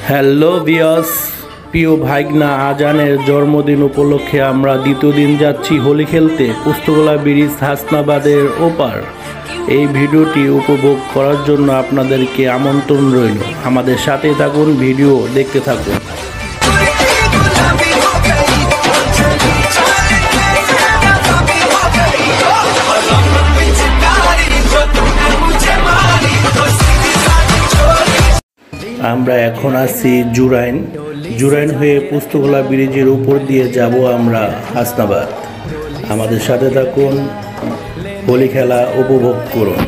Hello viewers, প্রিয় ভাইগনা আজানের জন্মদিন উপলক্ষে আমরা দ্বিতীয় দিন যাচ্ছি হোলি খেলতে পুস্তকলা ব্রিজ হাসনাবাদের ওপার। এই ভিডিওটি উপভোগ করার জন্য আপনাদেরকে আমন্ত্রণ রইল। আমাদের সাথে থাকুন, ভিডিও দেখতে থাকুন। আমরা এখন আছি জুরাইন হয়ে পুস্তকলা ব্রিজের উপর দিয়ে যাব আমরা হাসনাবাদ। আমাদের সাথে থাকুন, হোলি খেলা উপভোগ করুন।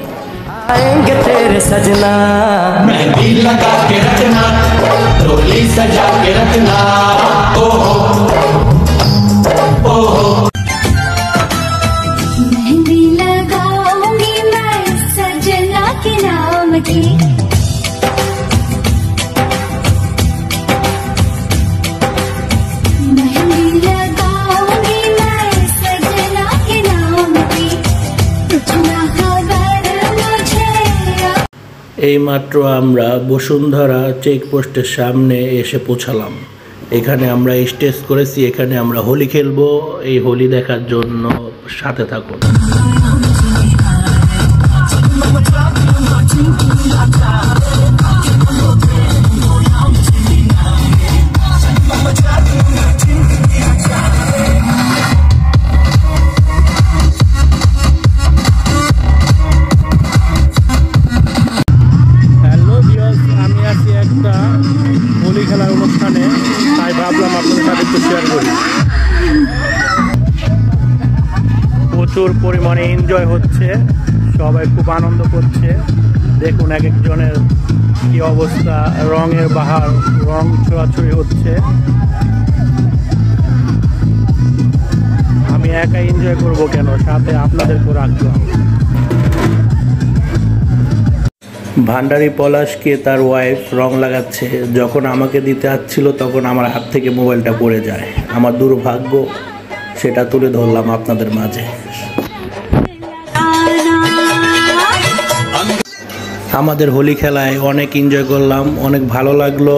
এইমাত্র আমরা বসুন্ধরা চেকপোস্টের সামনে এসে পৌঁছালাম। এখানে আমরা স্টেজ করেছি, এখানে আমরা হোলি খেলবো। এই হোলি দেখার জন্য সাথে থাকুন। হোলি খেলার অনুষ্ঠানে, তাই ভাবলাম আপনাদের সাথে একটু শেয়ার করি। প্রচুর পরিমাণে এনজয় হচ্ছে, সবাই খুব আনন্দ করছে। দেখুন এক একজনের কি অবস্থা, রঙের বাহার, রং ছোড়াছুড়ি হচ্ছে। আমি একাই এনজয় করব কেন, সাথে আপনাদেরকেও রাখলাম। ভান্ডারি পলাশকে তার ওয়াইফ রং লাগাচ্ছে। যখন আমাকে দিতে আসছিল তখন আমার হাত থেকে মোবাইলটা পড়ে যায়। আমার দুর্ভাগ্য, সেটা তুলে ধরলাম আপনাদের মাঝে। আমাদের হোলি খেলায় অনেক এনজয় করলাম, অনেক ভালো লাগলো।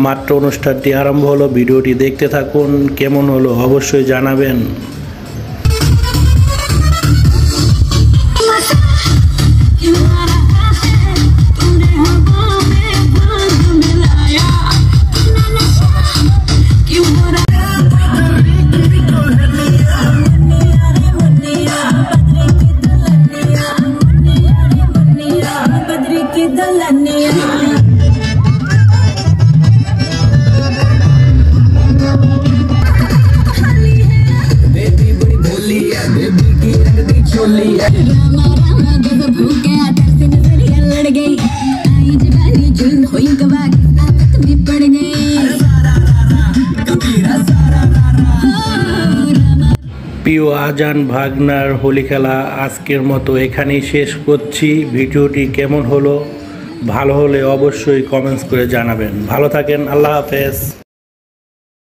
মাত্র অনুষ্ঠানটি আরম্ভ হলো। ভিডিওটি দেখতে থাকুন, কেমন হলো অবশ্যই জানাবেন। প্রিয় আজান ভাগনার হোলি খেলা আজকের মতো এখানেই শেষ করছি। ভিডিওটি কেমন হলো, ভালো হলে অবশ্যই কমেন্টস করে জানাবেন। ভালো থাকেন, আল্লাহ হাফেজ।